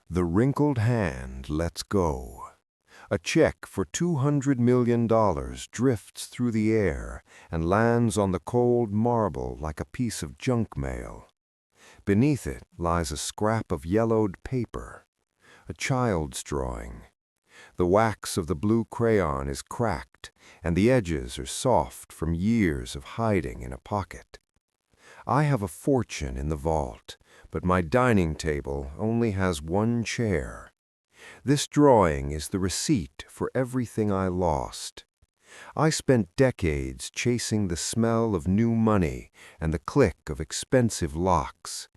The wrinkled hand lets go. A check for $200 million drifts through the air and lands on the cold marble like a piece of junk mail. Beneath it lies a scrap of yellowed paper, a child's drawing. The wax of the blue crayon is cracked, and the edges are soft from years of hiding in a pocket. I have a fortune in the vault, but my dining table only has one chair. This drawing is the receipt for everything I lost. I spent decades chasing the smell of new money and the click of expensive locks.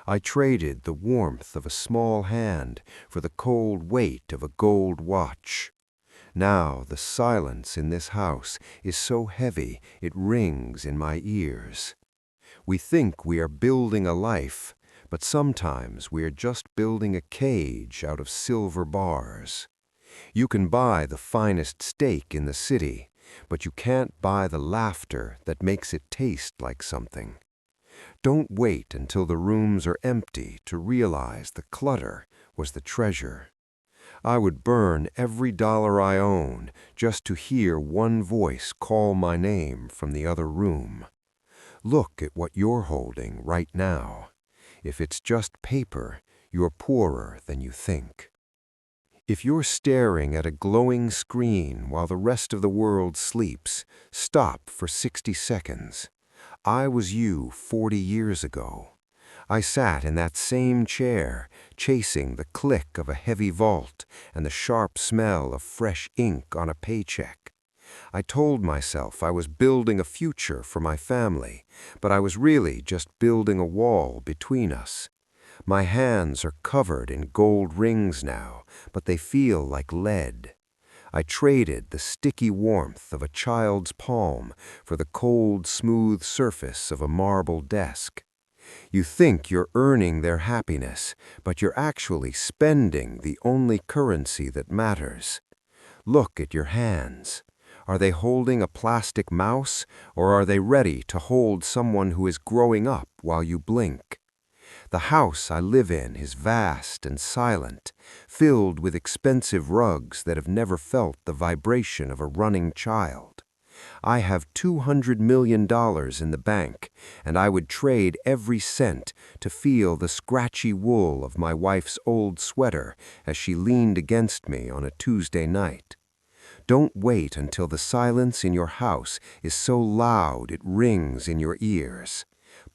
I traded the warmth of a small hand for the cold weight of a gold watch. Now the silence in this house is so heavy it rings in my ears. We think we are building a life, but sometimes we are just building a cage out of silver bars. You can buy the finest steak in the city, but you can't buy the laughter that makes it taste like something. Don't wait until the rooms are empty to realize the clutter was the treasure. I would burn every dollar I own just to hear one voice call my name from the other room. Look at what you're holding right now. If it's just paper, you're poorer than you think. If you're staring at a glowing screen while the rest of the world sleeps, stop for 60 seconds. I was you 40 years ago. I sat in that same chair, chasing the click of a heavy vault and the sharp smell of fresh ink on a paycheck. I told myself I was building a future for my family, but I was really just building a wall between us. My hands are covered in gold rings now, but they feel like lead. I traded the sticky warmth of a child's palm for the cold, smooth surface of a marble desk. You think you're earning their happiness, but you're actually spending the only currency that matters. Look at your hands. Are they holding a plastic mouse, or are they ready to hold someone who is growing up while you blink? The house I live in is vast and silent, filled with expensive rugs that have never felt the vibration of a running child. I have $200 million in the bank, and I would trade every cent to feel the scratchy wool of my wife's old sweater as she leaned against me on a Tuesday night. Don't wait until the silence in your house is so loud it rings in your ears.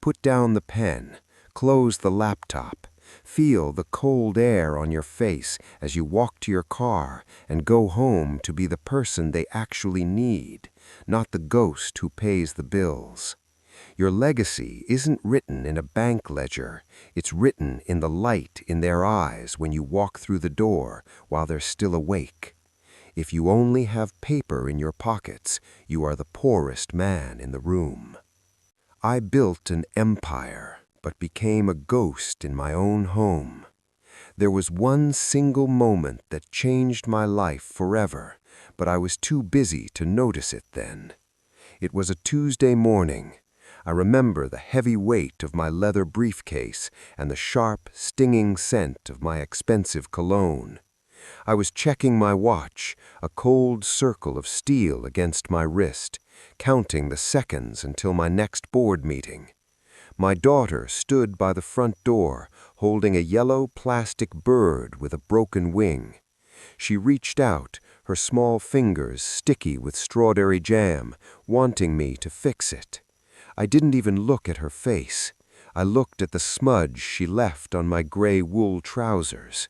Put down the pen, close the laptop, feel the cold air on your face as you walk to your car and go home to be the person they actually need, not the ghost who pays the bills. Your legacy isn't written in a bank ledger, it's written in the light in their eyes when you walk through the door while they're still awake. If you only have paper in your pockets, you are the poorest man in the room. I built an empire, but became a ghost in my own home. There was one single moment that changed my life forever, but I was too busy to notice it then. It was a Tuesday morning. I remember the heavy weight of my leather briefcase and the sharp, stinging scent of my expensive cologne. I was checking my watch, a cold circle of steel against my wrist, counting the seconds until my next board meeting. My daughter stood by the front door, holding a yellow plastic bird with a broken wing. She reached out, her small fingers sticky with strawberry jam, wanting me to fix it. I didn't even look at her face. I looked at the smudge she left on my gray wool trousers.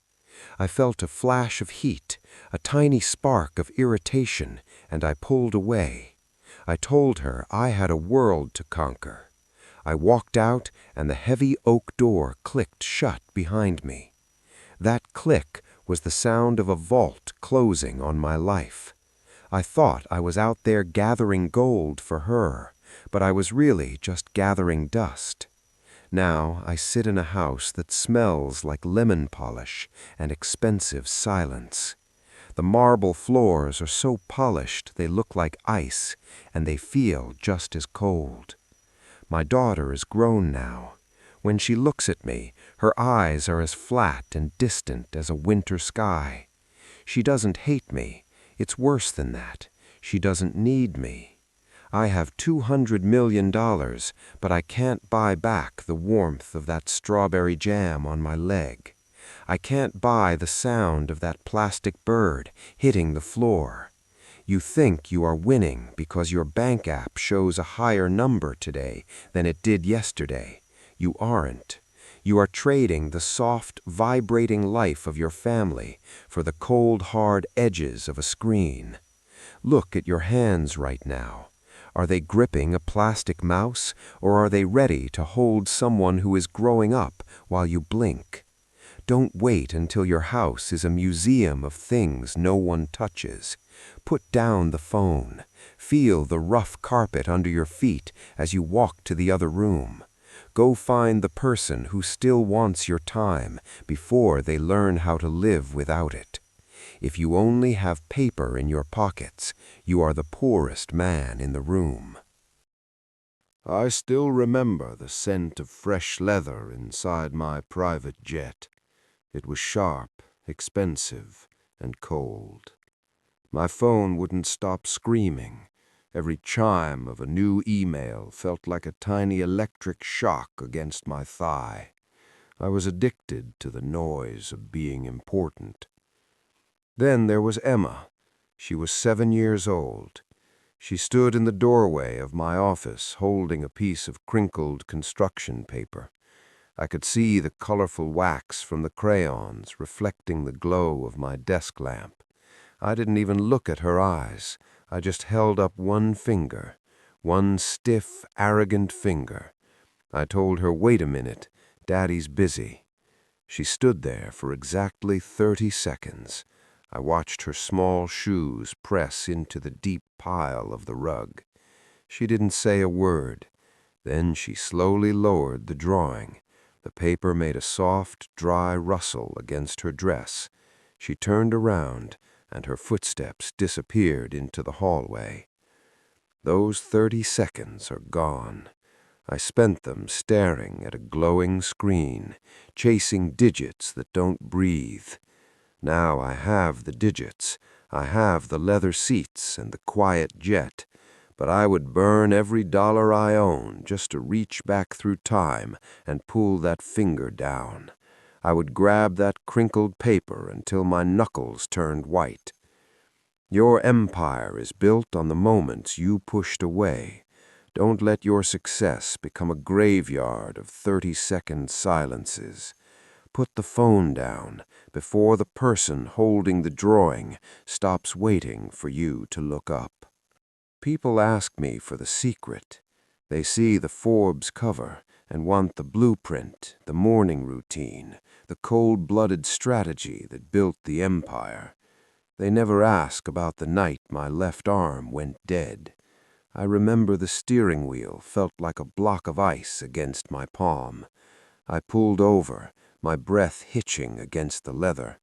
I felt a flash of heat, a tiny spark of irritation, and I pulled away. I told her I had a world to conquer. I walked out, and the heavy oak door clicked shut behind me. That click was the sound of a vault closing on my life. I thought I was out there gathering gold for her, but I was really just gathering dust. Now I sit in a house that smells like lemon polish and expensive silence. The marble floors are so polished they look like ice, and they feel just as cold. My daughter is grown now. When she looks at me, her eyes are as flat and distant as a winter sky. She doesn't hate me. It's worse than that. She doesn't need me. I have $200 million, but I can't buy back the warmth of that strawberry jam on my leg. I can't buy the sound of that plastic bird hitting the floor. You think you are winning because your bank app shows a higher number today than it did yesterday. You aren't. You are trading the soft, vibrating life of your family for the cold, hard edges of a screen. Look at your hands right now. Are they gripping a plastic mouse, or are they ready to hold someone who is growing up while you blink? Don't wait until your house is a museum of things no one touches. Put down the phone. Feel the rough carpet under your feet as you walk to the other room. Go find the person who still wants your time before they learn how to live without it. If you only have paper in your pockets, you are the poorest man in the room. I still remember the scent of fresh leather inside my private jet. It was sharp, expensive, and cold. My phone wouldn't stop screaming. Every chime of a new email felt like a tiny electric shock against my thigh. I was addicted to the noise of being important. Then there was Emma. She was 7 years old. She stood in the doorway of my office holding a piece of crinkled construction paper. I could see the colorful wax from the crayons reflecting the glow of my desk lamp. I didn't even look at her eyes. I just held up one finger, one stiff, arrogant finger. I told her, "Wait a minute, Daddy's busy." She stood there for exactly 30 seconds. I watched her small shoes press into the deep pile of the rug. She didn't say a word. Then she slowly lowered the drawing. The paper made a soft, dry rustle against her dress. She turned around, and her footsteps disappeared into the hallway. Those 30 seconds are gone. I spent them staring at a glowing screen, chasing digits that don't breathe. Now I have the digits. I have the leather seats and the quiet jet. But I would burn every dollar I own just to reach back through time and pull that finger down. I would grab that crinkled paper until my knuckles turned white. Your empire is built on the moments you pushed away. Don't let your success become a graveyard of 30-second silences. Put the phone down before the person holding the drawing stops waiting for you to look up. People ask me for the secret. They see the Forbes cover and want the blueprint, the morning routine, the cold-blooded strategy that built the empire. They never ask about the night my left arm went dead. I remember the steering wheel felt like a block of ice against my palm. I pulled over, my breath hitching against the leather.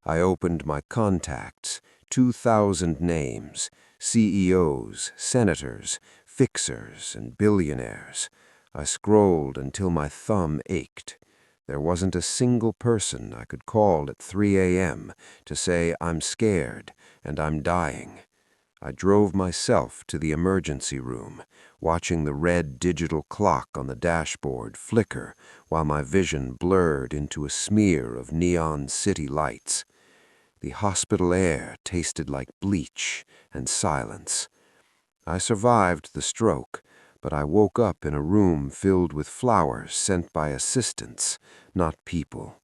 I opened my contacts, 2,000 names, CEOs, senators, fixers, and billionaires. I scrolled until my thumb ached. There wasn't a single person I could call at 3 a.m. to say I'm scared and I'm dying. I drove myself to the emergency room, watching the red digital clock on the dashboard flicker while my vision blurred into a smear of neon city lights. The hospital air tasted like bleach and silence. I survived the stroke, but I woke up in a room filled with flowers sent by assistants, not people.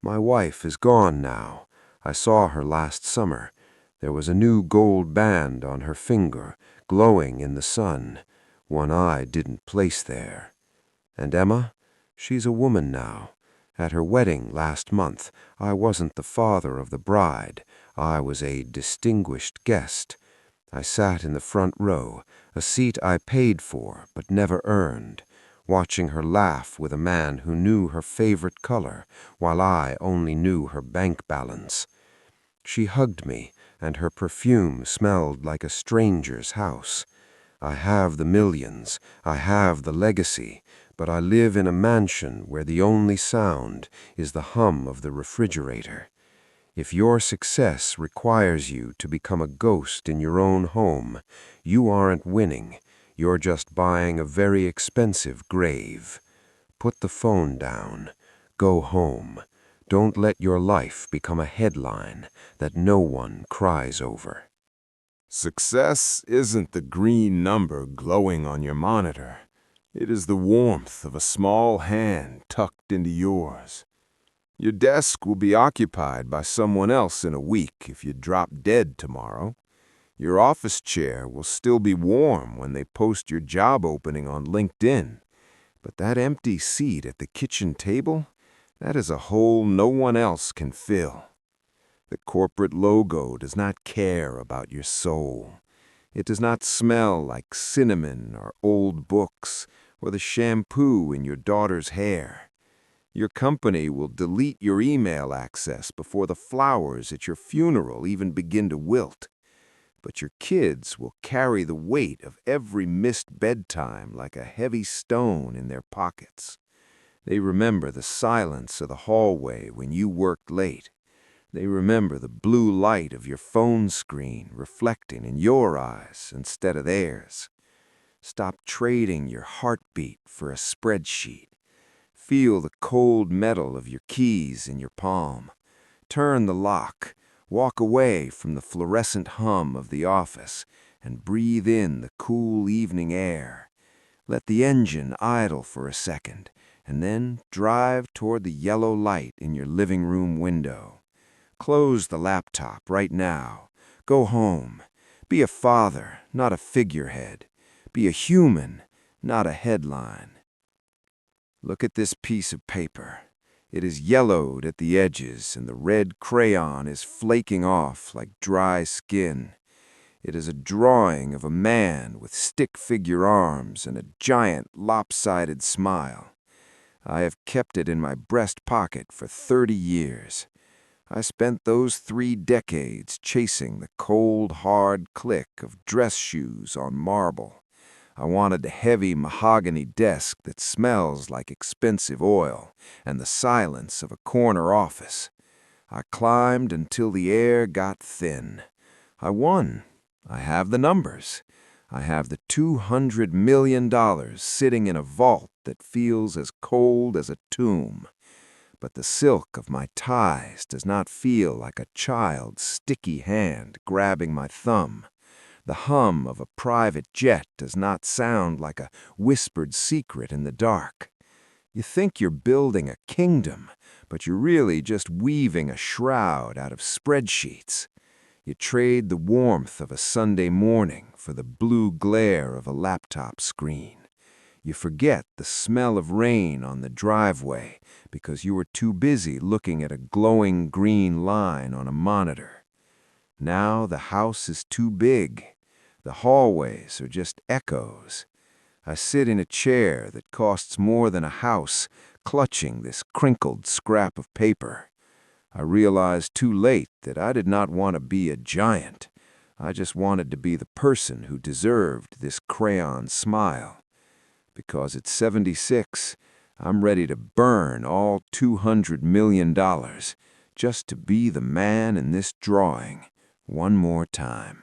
My wife is gone now. I saw her last summer. There was a new gold band on her finger, glowing in the sun. One I didn't place there. And Emma? She's a woman now. At her wedding last month, I wasn't the father of the bride. I was a distinguished guest. I sat in the front row, a seat I paid for but never earned, watching her laugh with a man who knew her favorite color, while I only knew her bank balance. She hugged me, and her perfume smelled like a stranger's house. I have the millions, I have the legacy, but I live in a mansion where the only sound is the hum of the refrigerator. If your success requires you to become a ghost in your own home, you aren't winning. You're just buying a very expensive grave. Put the phone down. Go home. Don't let your life become a headline that no one cries over. Success isn't the green number glowing on your monitor. It is the warmth of a small hand tucked into yours. Your desk will be occupied by someone else in a week if you drop dead tomorrow. Your office chair will still be warm when they post your job opening on LinkedIn. But that empty seat at the kitchen table, that is a hole no one else can fill. The corporate logo does not care about your soul. It does not smell like cinnamon or old books or the shampoo in your daughter's hair. Your company will delete your email access before the flowers at your funeral even begin to wilt. But your kids will carry the weight of every missed bedtime like a heavy stone in their pockets. They remember the silence of the hallway when you worked late. They remember the blue light of your phone screen reflecting in your eyes instead of theirs. Stop trading your heartbeat for a spreadsheet. Feel the cold metal of your keys in your palm. Turn the lock. Walk away from the fluorescent hum of the office and breathe in the cool evening air. Let the engine idle for a second and then drive toward the yellow light in your living room window. Close the laptop right now. Go home. Be a father, not a figurehead. Be a human, not a headline. Look at this piece of paper. It is yellowed at the edges, and the red crayon is flaking off like dry skin. It is a drawing of a man with stick-figure arms and a giant lopsided smile. I have kept it in my breast pocket for 30 years. I spent those 3 decades chasing the cold, hard click of dress shoes on marble. I wanted a heavy mahogany desk that smells like expensive oil and the silence of a corner office. I climbed until the air got thin. I won. I have the numbers. I have the $200 million sitting in a vault that feels as cold as a tomb. But the silk of my ties does not feel like a child's sticky hand grabbing my thumb. The hum of a private jet does not sound like a whispered secret in the dark. You think you're building a kingdom, but you're really just weaving a shroud out of spreadsheets. You trade the warmth of a Sunday morning for the blue glare of a laptop screen. You forget the smell of rain on the driveway because you were too busy looking at a glowing green line on a monitor. Now the house is too big. The hallways are just echoes. I sit in a chair that costs more than a house, clutching this crinkled scrap of paper. I realized too late that I did not want to be a giant. I just wanted to be the person who deserved this crayon smile. Because at 76, I'm ready to burn all $200 million just to be the man in this drawing one more time.